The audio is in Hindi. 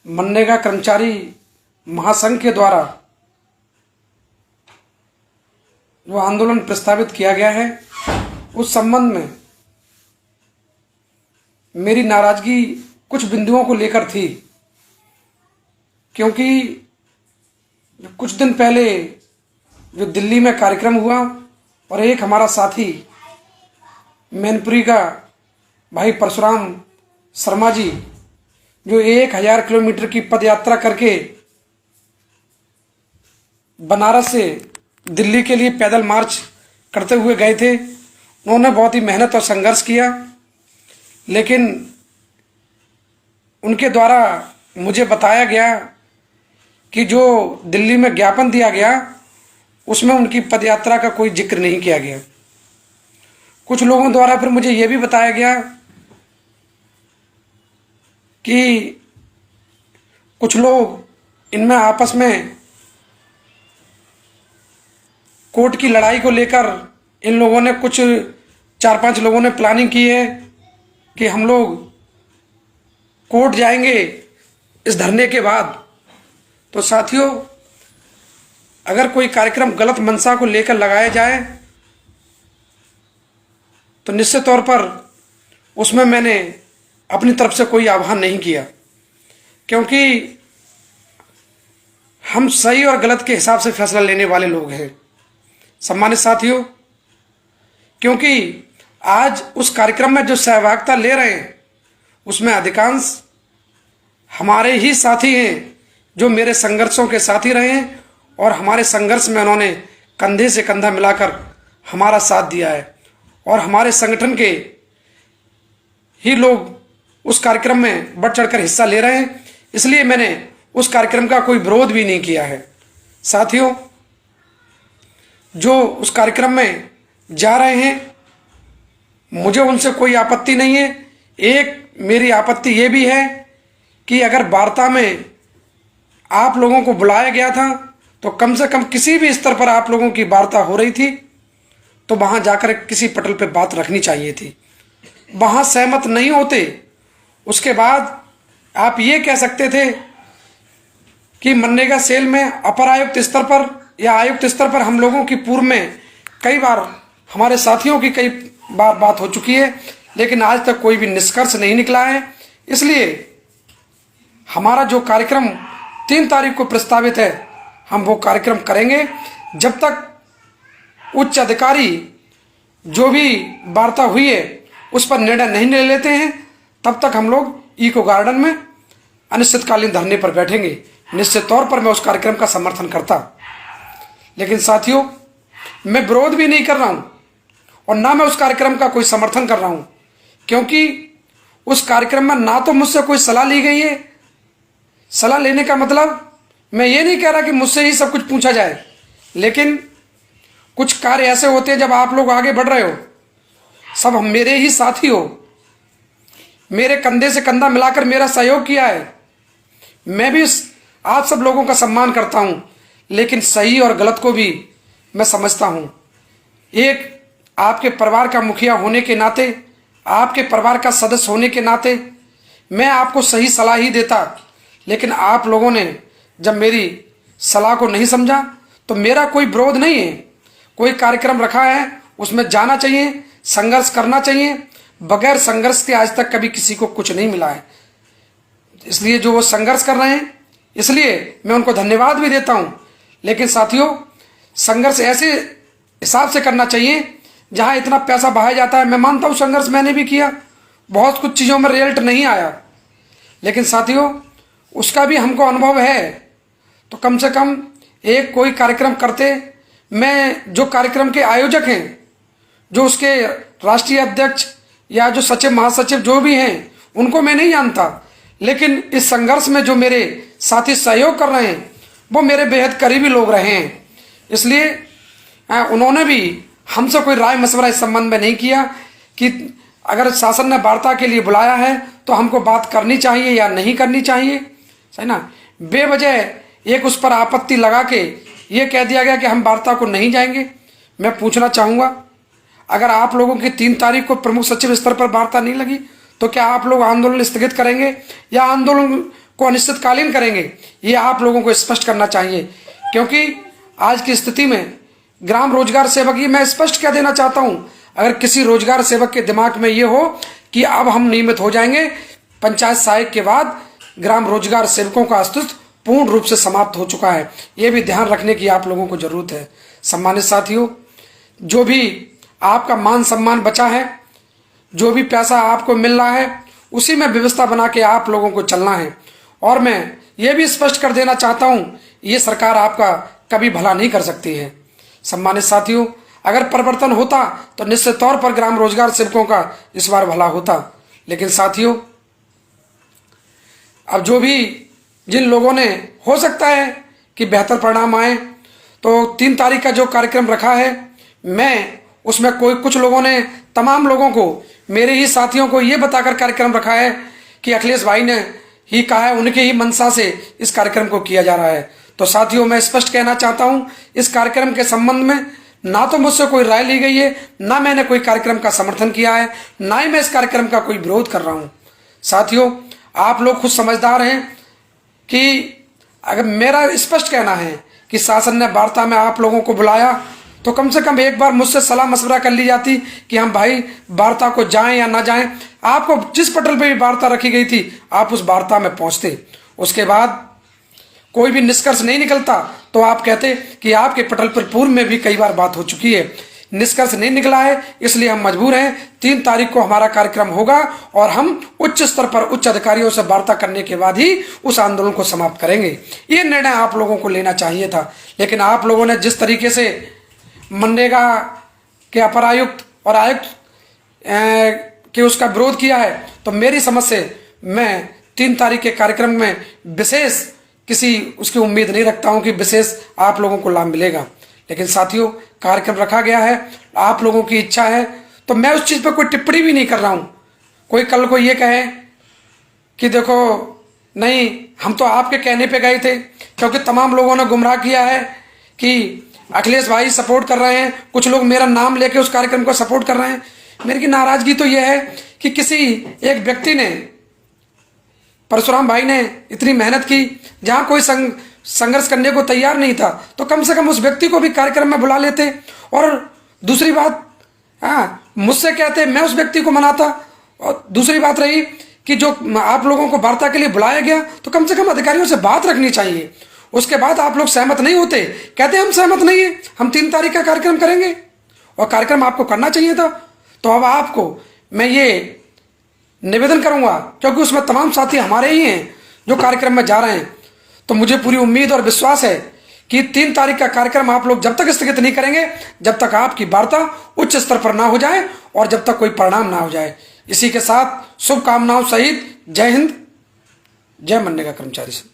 मनरेगा कर्मचारी महासंघ के द्वारा जो आंदोलन प्रस्तावित किया गया है, उस संबंध में मेरी नाराजगी कुछ बिंदुओं को लेकर थी। क्योंकि कुछ दिन पहले जो दिल्ली में कार्यक्रम हुआ और एक हमारा साथी मैनपुरी का भाई परशुराम शर्मा जी जो 1000 किलोमीटर की पदयात्रा करके बनारस से दिल्ली के लिए पैदल मार्च करते हुए गए थे। उन्होंने बहुत ही मेहनत और संघर्ष किया, लेकिन उनके द्वारा मुझे बताया गया कि जो दिल्ली में ज्ञापन दिया गया उसमें उनकी पदयात्रा का कोई जिक्र नहीं किया गया। कुछ लोगों द्वारा फिर मुझे ये भी बताया गया कि कुछ लोग इनमें आपस में कोर्ट की लड़ाई को लेकर इन लोगों ने कुछ 4-5 लोगों ने प्लानिंग की है कि हम लोग कोर्ट जाएंगे इस धरने के बाद। तो साथियों, अगर कोई कार्यक्रम गलत मंशा को लेकर लगाया जाए तो निश्चित तौर पर उसमें मैंने अपनी तरफ से कोई आह्वान नहीं किया, क्योंकि हम सही और गलत के हिसाब से फैसला लेने वाले लोग हैं सम्मानित साथियों। क्योंकि आज उस कार्यक्रम में जो सहभागिता ले रहे हैं उसमें अधिकांश हमारे ही साथी हैं जो मेरे संघर्षों के साथी रहे हैं और हमारे संघर्ष में उन्होंने कंधे से कंधा मिलाकर हमारा साथ दिया है और हमारे संगठन के ही लोग उस कार्यक्रम में बढ़ चढ़कर हिस्सा ले रहे हैं। इसलिए मैंने उस कार्यक्रम का कोई विरोध भी नहीं किया है। साथियों, जो उस कार्यक्रम में जा रहे हैं मुझे उनसे कोई आपत्ति नहीं है। एक मेरी आपत्ति ये भी है कि अगर वार्ता में आप लोगों को बुलाया गया था तो कम से कम किसी भी स्तर पर आप लोगों की वार्ता हो रही थी तो वहां जाकर किसी पटल पे बात रखनी चाहिए थी। वहां सहमत नहीं होते, उसके बाद आप ये कह सकते थे कि मनरेगा सेल में अपर आयुक्त स्तर पर या आयुक्त स्तर पर हम लोगों की पूर्व में कई बार हमारे साथियों की कई बार बात हो चुकी है, लेकिन आज तक कोई भी निष्कर्ष नहीं निकला है। इसलिए हमारा जो कार्यक्रम 3 तारीख को प्रस्तावित है, हम वो कार्यक्रम करेंगे। जब तक उच्च अधिकारी जो भी वार्ता हुई है उस पर निर्णय नहीं ले लेते हैं, तब तक हम लोग इको गार्डन में अनिश्चितकालीन धरने पर बैठेंगे। निश्चित तौर पर मैं उस कार्यक्रम का समर्थन करता, लेकिन साथियों मैं विरोध भी नहीं कर रहा हूं और ना मैं उस कार्यक्रम का कोई समर्थन कर रहा हूं, क्योंकि उस कार्यक्रम में ना तो मुझसे कोई सलाह ली गई है। सलाह लेने का मतलब मैं ये नहीं कह रहा कि मुझसे ही सब कुछ पूछा जाए, लेकिन कुछ कार्य ऐसे होते हैं जब आप लोग आगे बढ़ रहे हो, सब हम मेरे ही साथी हो, मेरे कंधे से कंधा मिलाकर मेरा सहयोग किया है। मैं भी आप सब लोगों का सम्मान करता हूं, लेकिन सही और गलत को भी मैं समझता हूं। एक आपके परिवार का मुखिया होने के नाते, आपके परिवार का सदस्य होने के नाते मैं आपको सही सलाह ही देता, लेकिन आप लोगों ने जब मेरी सलाह को नहीं समझा तो मेरा कोई विरोध नहीं है। कोई कार्यक्रम रखा है उसमें जाना चाहिए, संघर्ष करना चाहिए। बगैर संघर्ष के आज तक कभी किसी को कुछ नहीं मिला है। इसलिए जो वो संघर्ष कर रहे हैं, इसलिए मैं उनको धन्यवाद भी देता हूं। लेकिन साथियों, संघर्ष ऐसे हिसाब से करना चाहिए जहां इतना पैसा बहाया जाता है। मैं मानता हूं संघर्ष मैंने भी किया, बहुत कुछ चीज़ों में रिजल्ट नहीं आया, लेकिन साथियों उसका भी हमको अनुभव है। तो कम से कम एक कोई कार्यक्रम करते, मैं जो कार्यक्रम के आयोजक हैं, जो उसके राष्ट्रीय अध्यक्ष या जो सचिव महासचिव जो भी हैं, उनको मैं नहीं जानता, लेकिन इस संघर्ष में जो मेरे साथी सहयोग कर रहे हैं वो मेरे बेहद करीबी लोग रहे हैं। इसलिए उन्होंने भी हमसे कोई राय मशवरा इस संबंध में नहीं किया कि अगर शासन ने वार्ता के लिए बुलाया है तो हमको बात करनी चाहिए या नहीं करनी चाहिए, है ना। बेवजह एक उस पर आपत्ति लगा के ये कह दिया गया कि हम वार्ता को नहीं जाएंगे। मैं पूछना चाहूँगा, अगर आप लोगों की 3 तारीख को प्रमुख सचिव स्तर पर वार्ता नहीं लगी तो क्या आप लोग आंदोलन स्थगित करेंगे या आंदोलन को अनिश्चितकालीन करेंगे, ये आप लोगों को स्पष्ट करना चाहिए। क्योंकि आज की स्थिति में ग्राम रोजगार सेवक, ये मैं स्पष्ट कह देना चाहता हूं, अगर किसी रोजगार सेवक के दिमाग में ये हो कि अब हम नियमित हो जाएंगे, पंचायत सहायक के बाद ग्राम रोजगार सेवकों का अस्तित्व पूर्ण रूप से समाप्त हो चुका है। ये भी ध्यान रखने की आप लोगों को जरूरत है। सम्मानित साथियों, जो भी आपका मान सम्मान बचा है, जो भी पैसा आपको मिल रहा है, उसी में व्यवस्था बना के आप लोगों को चलना है। और मैं ये भी स्पष्ट कर देना चाहता हूं, ये सरकार आपका कभी भला नहीं कर सकती है। सम्मानित साथियों, अगर परिवर्तन होता तो निश्चित तौर पर ग्राम रोजगार सेवकों का इस बार भला होता। लेकिन साथियों, अब जो भी जिन लोगों ने, हो सकता है कि बेहतर परिणाम आए, तो 3 तारीख का जो कार्यक्रम रखा है, मैं उसमें कुछ लोगों ने, तमाम लोगों को, मेरे ही साथियों को ये बताकर कार्यक्रम रखा है कि अखिलेश भाई ने ही कहा है, उनके ही मंशा से इस कार्यक्रम को किया जा रहा है। तो साथियों, मैं स्पष्ट कहना चाहता हूं, इस कार्यक्रम के संबंध में ना तो मुझसे कोई राय ली गई है, ना मैंने कोई कार्यक्रम का समर्थन किया है, ना ही मैं इस कार्यक्रम का कोई विरोध कर रहा हूं। साथियों, आप लोग खुद समझदार हैं कि अगर मेरा स्पष्ट कहना है कि शासन ने वार्ता में आप लोगों को बुलाया, तो कम से कम एक बार मुझसे सलाह मशवरा कर ली जाती कि हम भाई वार्ता को जाएं या ना जाएं। आपको जिस पटल पे भी वार्ता रखी गई थी, आप उस वार्ता में पहुंचते। उसके बाद कोई भी निष्कर्ष नहीं निकलता तो आप कहते कि आपके पटल पर पूर्व में भी कई बार बात हो चुकी है। निष्कर्ष नहीं निकला है, इसलिए हम मजबूर हैं। 3 तारीख को हमारा कार्यक्रम होगा और हम उच्च स्तर पर उच्च अधिकारियों से वार्ता करने के बाद ही उस आंदोलन को समाप्त करेंगे। ये निर्णय आप लोगों को लेना चाहिए था, लेकिन आप लोगों ने जिस तरीके से मनरेगा के अपर आयुक्त और आयुक्त के उसका विरोध किया है, तो मेरी समझ से मैं 3 तारीख के कार्यक्रम में विशेष किसी उसकी उम्मीद नहीं रखता हूं कि विशेष आप लोगों को लाभ मिलेगा। लेकिन साथियों, कार्यक्रम रखा गया है, आप लोगों की इच्छा है, तो मैं उस चीज़ पर कोई टिप्पणी भी नहीं कर रहा हूं। कोई कल को ये कहे कि देखो नहीं, हम तो आपके कहने पे गए थे, क्योंकि तमाम लोगों ने गुमराह किया है कि अखिलेश भाई सपोर्ट कर रहे हैं, कुछ लोग मेरा नाम लेके उस कार्यक्रम को सपोर्ट कर रहे हैं। मेरी नाराजगी तो यह है कि किसी एक व्यक्ति ने, परशुराम भाई ने इतनी मेहनत की, जहां कोई संघर्ष करने को तैयार नहीं था, तो कम से कम उस व्यक्ति को भी कार्यक्रम में बुला लेते। और दूसरी बात, मुझसे कहते, मैं उस व्यक्ति को मनाता। और दूसरी बात रही कि जो आप लोगों को वार्ता के लिए बुलाया गया, तो कम से कम अधिकारियों से बात रखनी चाहिए। उसके बाद आप लोग सहमत नहीं होते, कहते हम सहमत नहीं है, हम 3 तारीख का कार्यक्रम करेंगे, और कार्यक्रम आपको करना चाहिए था। तो अब आपको मैं ये निवेदन करूंगा, क्योंकि उसमें तमाम साथी हमारे ही हैं जो कार्यक्रम में जा रहे हैं, तो मुझे पूरी उम्मीद और विश्वास है कि 3 तारीख का कार्यक्रम आप लोग जब तक स्थगित नहीं करेंगे, जब तक आपकी वार्ता उच्च स्तर पर ना हो जाए और जब तक कोई परिणाम ना हो जाए। इसी के साथ शुभकामनाओं सहित जय हिंद, जय मनरेगा कर्मचारी संघ।